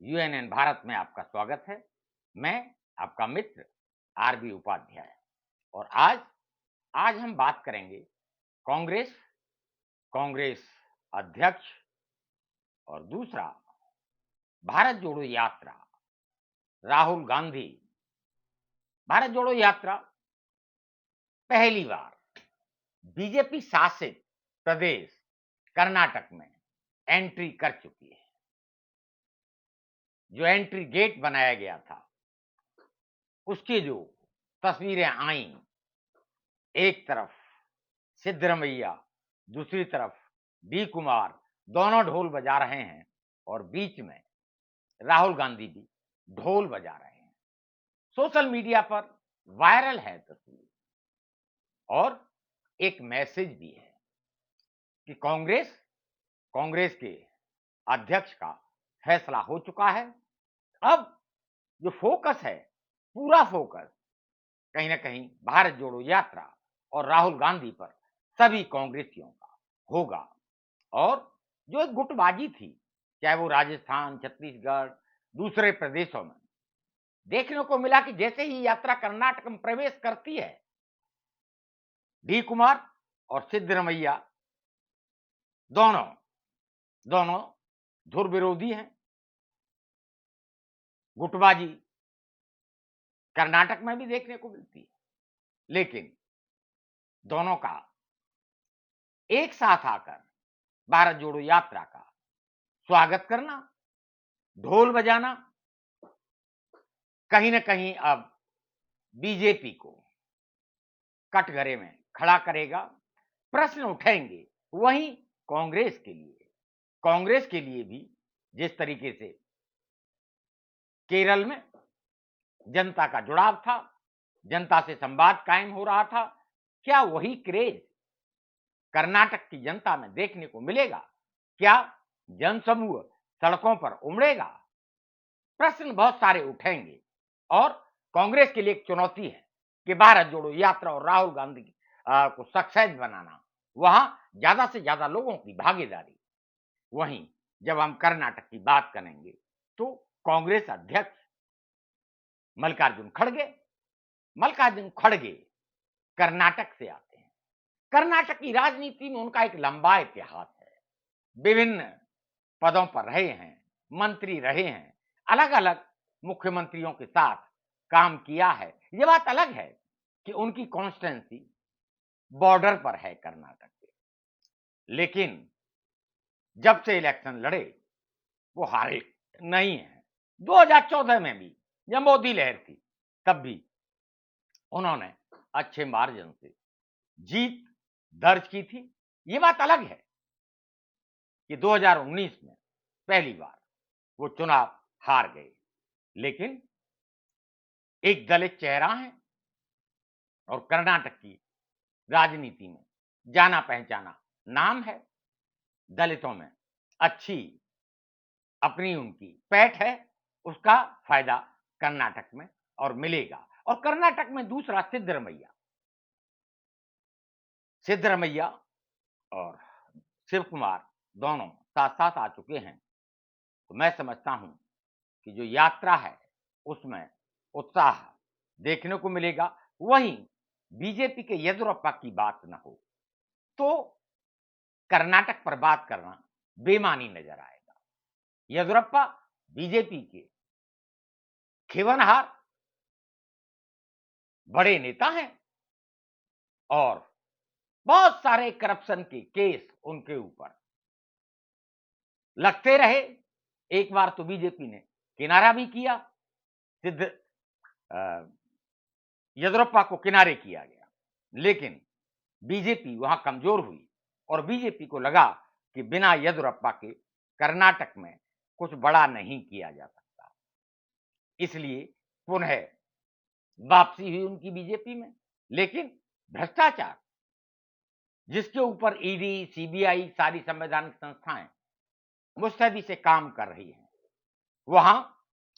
UNN Bharat में आपका स्वागत है। मैं आपका मित्र आरबी उपाध्याय और आज हम बात करेंगे कांग्रेस, कांग्रेस अध्यक्ष और दूसरा भारत जोड़ो यात्रा, राहुल गांधी। भारत जोड़ो यात्रा पहली बार बीजेपी शासित प्रदेश कर्नाटक में एंट्री कर चुकी है। जो एंट्री गेट बनाया गया था उसकी जो तस्वीरें आईं, एक तरफ सिद्धरमैया, दूसरी तरफ डी कुमार, दोनों ढोल बजा रहे हैं और बीच में राहुल गांधी भी ढोल बजा रहे हैं। सोशल मीडिया पर वायरल है तस्वीर और एक मैसेज भी है कि कांग्रेस के अध्यक्ष का फैसला हो चुका है। अब जो फोकस है, पूरा फोकस कहीं ना कहीं भारत जोड़ो यात्रा और राहुल गांधी पर सभी कांग्रेसियों का होगा। और जो एक गुटबाजी थी, चाहे वो राजस्थान, छत्तीसगढ़, दूसरे प्रदेशों में देखने को मिला कि जैसे ही यात्रा कर्नाटक में प्रवेश करती है, डी कुमार और सिद्धरमैया दोनों दोनों धुर विरोधी हैं। गुटबाजी कर्नाटक में भी देखने को मिलती है, लेकिन दोनों का एक साथ आकर भारत जोड़ो यात्रा का स्वागत करना, ढोल बजाना कहीं ना कहीं अब बीजेपी को कटघरे में खड़ा करेगा। प्रश्न उठेंगे वहीं कांग्रेस के लिए भी, जिस तरीके से केरल में जनता का जुड़ाव था, जनता से संवाद कायम हो रहा था, क्या वही क्रेज कर्नाटक की जनता में देखने को मिलेगा? क्या जनसमूह सड़कों पर उमड़ेगा? प्रश्न बहुत सारे उठेंगे और कांग्रेस के लिए एक चुनौती है कि भारत जोड़ो यात्रा और राहुल गांधी को सक्सेस बनाना, वहां ज्यादा से ज्यादा लोगों की भागीदारी। वहीं जब हम कर्नाटक की बात करेंगे तो कांग्रेस अध्यक्ष मल्लिकार्जुन खड़गे कर्नाटक से आते हैं। कर्नाटक की राजनीति में उनका एक लंबा इतिहास है। विभिन्न पदों पर रहे हैं, मंत्री रहे हैं, अलग अलग मुख्यमंत्रियों के साथ काम किया है। यह बात अलग है कि उनकी कॉन्स्टिट्यूंसी बॉर्डर पर है कर्नाटक के, लेकिन जब से इलेक्शन लड़े वो हारे नहीं है। 2014 में भी जब मोदी लहर थी, तब भी उन्होंने अच्छे मार्जिन से जीत दर्ज की थी। यह बात अलग है कि 2019 में पहली बार वो चुनाव हार गए, लेकिन एक दलित चेहरा है और कर्नाटक की राजनीति में जाना पहचाना नाम है। दलितों में अच्छी अपनी उनकी पैठ है, उसका फायदा कर्नाटक में और मिलेगा। और कर्नाटक में दूसरा सिद्धरमैया और शिव कुमार दोनों साथ साथ आ चुके हैं। तो मैं समझता हूं कि जो यात्रा है उसमें उत्साह देखने को मिलेगा। वहीं बीजेपी के येदियुरप्पा की बात न हो तो कर्नाटक पर बात करना बेमानी नजर आएगा। येदियुरप्पा बीजेपी के खेवनहार बड़े नेता हैं और बहुत सारे करप्शन के केस उनके ऊपर लगते रहे। एक बार तो बीजेपी ने किनारा भी किया, सिद्ध येदियुरप्पा को किनारे किया गया, लेकिन बीजेपी वहां कमजोर हुई और बीजेपी को लगा कि बिना येदियुरप्पा के कर्नाटक में कुछ बड़ा नहीं किया जा सकता, इसलिए पुनः वापसी हुई उनकी बीजेपी में। लेकिन भ्रष्टाचार जिसके ऊपर ईडी, सीबीआई, सारी संवैधानिक संस्थाएं मुस्तैदी से काम कर रही हैं, वहां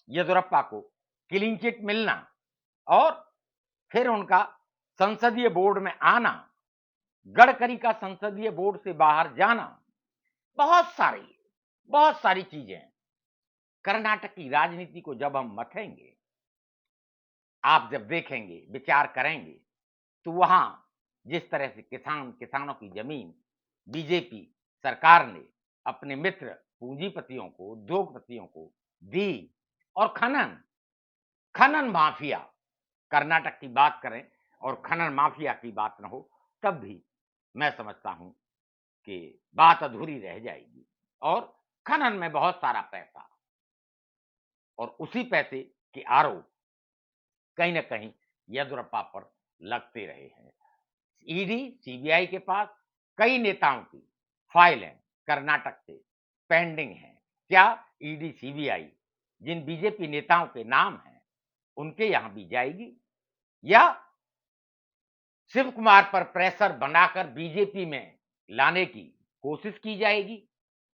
येदियुरप्पा को क्लीन चिट मिलना और फिर उनका संसदीय बोर्ड में आना, गडकरी का संसदीय बोर्ड से बाहर जाना, बहुत सारी चीजें कर्नाटक की राजनीति को जब हम मथेंगे, आप जब देखेंगे, विचार करेंगे, तो वहां जिस तरह से किसानों की जमीन बीजेपी सरकार ने अपने मित्र पूंजीपतियों को, उद्योगपतियों को दी, और खनन खनन माफिया, कर्नाटक की बात करें और खनन माफिया की बात न हो, तब भी मैं समझता हूं कि बात अधूरी रह जाएगी। और खनन में बहुत सारा पैसा, और उसी पैसे के आरोप कहीं न कहीं येदियुरप्पा पर लगते रहे हैं। ईडी, सीबीआई के पास कई नेताओं की फाइल है, कर्नाटक से पेंडिंग है। क्या ईडी, सीबीआई जिन बीजेपी नेताओं के नाम हैं, उनके यहां भी जाएगी, या शिव कुमार पर प्रेशर बनाकर बीजेपी में लाने की कोशिश की जाएगी?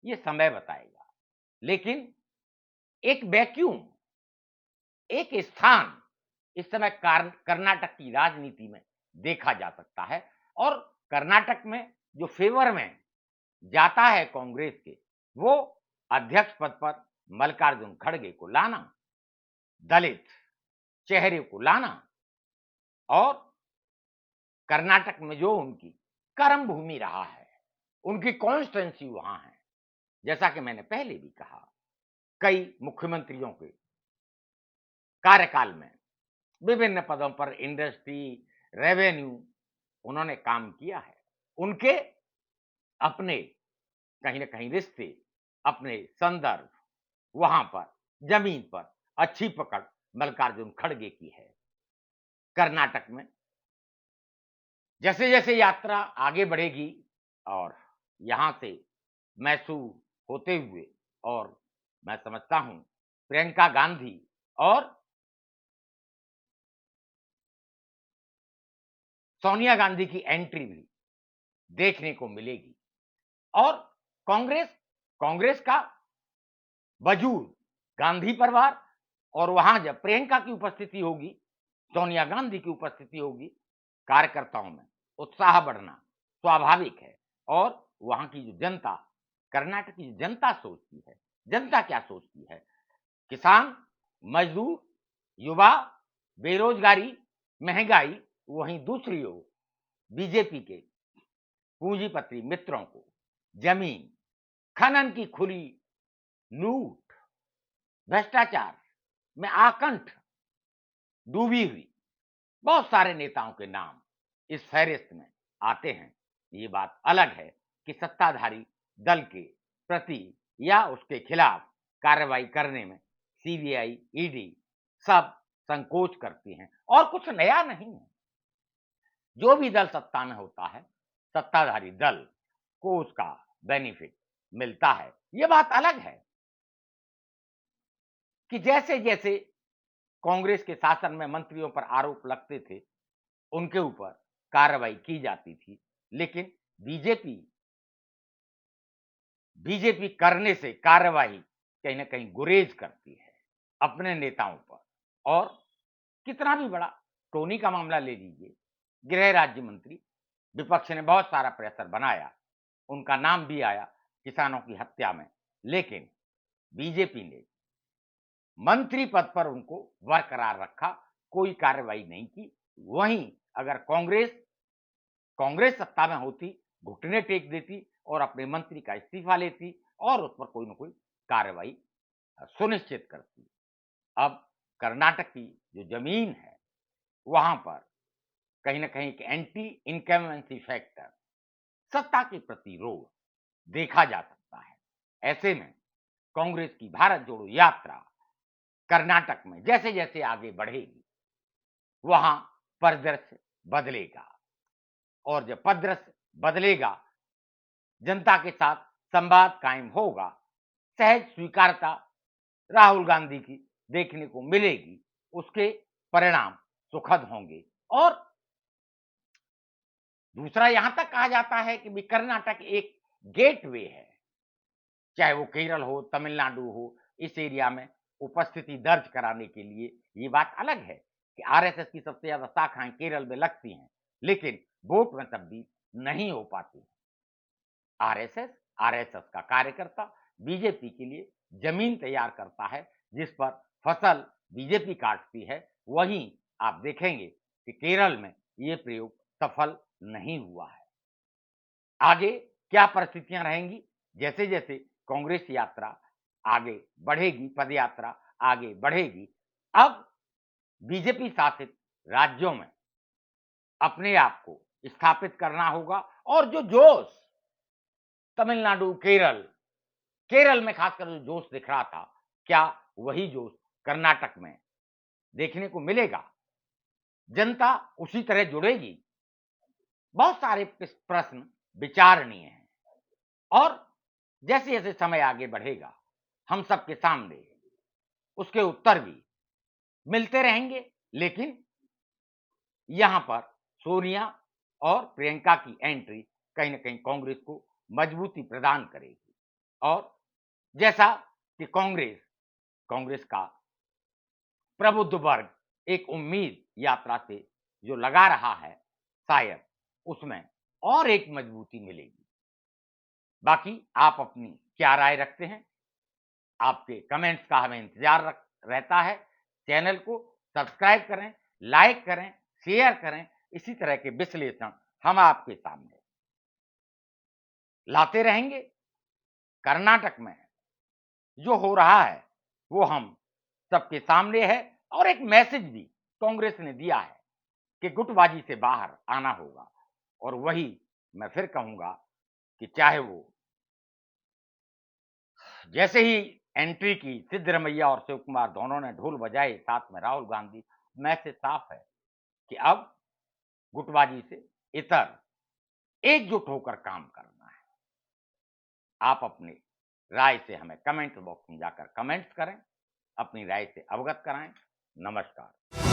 ये समय बताएगा। लेकिन एक वैक्यूम, एक स्थान इस समय कर्नाटक की राजनीति में देखा जा सकता है, और कर्नाटक में जो फेवर में जाता है कांग्रेस के, वो अध्यक्ष पद पर मल्लिकार्जुन खड़गे को लाना, दलित चेहरे को लाना, और कर्नाटक में जो उनकी कर्म भूमि रहा है, उनकी कॉन्स्टिट्यूंसी वहां है। जैसा कि मैंने पहले भी कहा, कई मुख्यमंत्रियों के कार्यकाल में विभिन्न पदों पर इंडस्ट्री, रेवेन्यू उन्होंने काम किया है। उनके अपने कहीं न कहीं रिश्ते, अपने संदर्भ, वहां पर जमीन पर अच्छी पकड़ मल्लिकार्जुन खड़गे की है। कर्नाटक में जैसे-जैसे यात्रा आगे बढ़ेगी, और यहां से मैसूर होते हुए, और मैं समझता हूं प्रियंका गांधी और सोनिया गांधी की एंट्री भी देखने को मिलेगी। और कांग्रेस कांग्रेस का वजूद, गांधी परिवार, और वहां जब प्रियंका की उपस्थिति होगी, सोनिया गांधी की उपस्थिति होगी, कार्यकर्ताओं में उत्साह बढ़ना स्वाभाविक है। और वहां की जो जनता, कर्नाटक की जो जनता सोचती है, जनता क्या सोचती है, किसान, मजदूर, युवा, बेरोजगारी, महंगाई, वहीं दूसरी ओर बीजेपी के पूंजीपति मित्रों को जमीन, खनन की खुली लूट, भ्रष्टाचार में आकंठ डूबी हुई बहुत सारे नेताओं के नाम इस फहरिस्त में आते हैं। ये बात अलग है कि सत्ताधारी दल के प्रति या उसके खिलाफ कार्रवाई करने में सीबीआई, ईडी सब संकोच करती हैं, और कुछ नया नहीं है। जो भी दल सत्ता में होता है, सत्ताधारी दल को उसका बेनिफिट मिलता है। ये बात अलग है कि जैसे-जैसे कांग्रेस के शासन में मंत्रियों पर आरोप लगते थे, उनके ऊपर कार्रवाई की जाती थी, लेकिन बीजेपी बीजेपी करने से कार्रवाई कहीं न कहीं गुरेज करती है अपने नेताओं पर। और कितना भी बड़ा, टोनी का मामला ले लीजिए, गृह राज्य मंत्री, विपक्ष ने बहुत सारा प्रेशर बनाया, उनका नाम भी आया किसानों की हत्या में, लेकिन बीजेपी ने मंत्री पद पर उनको बरकरार रखा, कोई कार्रवाई नहीं की। वहीं अगर कांग्रेस कांग्रेस सत्ता में होती, घुटने टेक देती और अपने मंत्री का इस्तीफा लेती, और उस पर कोई ना कोई कार्रवाई सुनिश्चित करती। अब कर्नाटक की जो जमीन है, वहां पर कहीं ना कहीं एक एंटी इनकम्बेंसी फैक्टर, सत्ता के प्रतिरोध देखा जा सकता है। ऐसे में कांग्रेस की भारत जोड़ो यात्रा कर्नाटक में जैसे जैसे आगे बढ़ेगी, वहां परिदृश्य बदलेगा, और जब परिदृश्य बदलेगा, जनता के साथ संवाद कायम होगा, सहज स्वीकारता राहुल गांधी की देखने को मिलेगी, उसके परिणाम सुखद होंगे। और दूसरा, यहां तक कहा जाता है कि भी कर्नाटक एक गेटवे है, चाहे वो केरल हो, तमिलनाडु हो, इस एरिया में उपस्थिति दर्ज कराने के लिए। ये बात अलग है कि आरएसएस की सबसे ज्यादा शाखाएं केरल में लगती हैं, लेकिन वोट में तब्दील नहीं हो पाती। आरएसएस आरएसएस का कार्यकर्ता बीजेपी के लिए जमीन तैयार करता है जिस पर फसल बीजेपी काटती है, वहीं आप देखेंगे कि केरल में ये प्रयोग सफल नहीं हुआ है। आगे क्या परिस्थितियां रहेंगी, जैसे जैसे कांग्रेस यात्रा आगे बढ़ेगी, पदयात्रा आगे बढ़ेगी, अब बीजेपी शासित राज्यों में अपने आप को स्थापित करना होगा और जो जोश तमिलनाडु, केरल में खासकर जो जोश दिख रहा था, क्या वही जोश कर्नाटक में देखने को मिलेगा? जनता उसी तरह जुड़ेगी? बहुत सारे प्रश्न विचारणीय हैं और जैसे जैसे समय आगे बढ़ेगा, हम सबके सामने उसके उत्तर भी मिलते रहेंगे। लेकिन यहां पर सोनिया और प्रियंका की एंट्री कहीं ना कहीं कांग्रेस को मजबूती प्रदान करेगी और जैसा कि कांग्रेस का प्रबुद्ध वर्ग एक उम्मीद यात्रा से जो लगा रहा है, शायद उसमें और एक मजबूती मिलेगी। बाकी आप अपनी क्या राय रखते हैं? आपके कमेंट्स का हमें इंतजार रहता है। चैनल को सब्सक्राइब करें, लाइक करें, शेयर करें। इसी तरह के विश्लेषण हम आपके सामने लाते रहेंगे। कर्नाटक में जो हो रहा है वो हम सबके सामने है और एक मैसेज भी कांग्रेस ने दिया है कि गुटबाजी से बाहर आना होगा और वही मैं फिर कहूंगा कि चाहे वो जैसे ही एंट्री की सिद्धरमैया और शिव कुमार दोनों ने ढोल बजाए, साथ में राहुल गांधी, मैसेज साफ है कि अब गुटबाजी से इतर एकजुट होकर काम करना है। आप अपनी राय से हमें कमेंट बॉक्स में जाकर कमेंट्स करें, अपनी राय से अवगत कराएं। नमस्कार।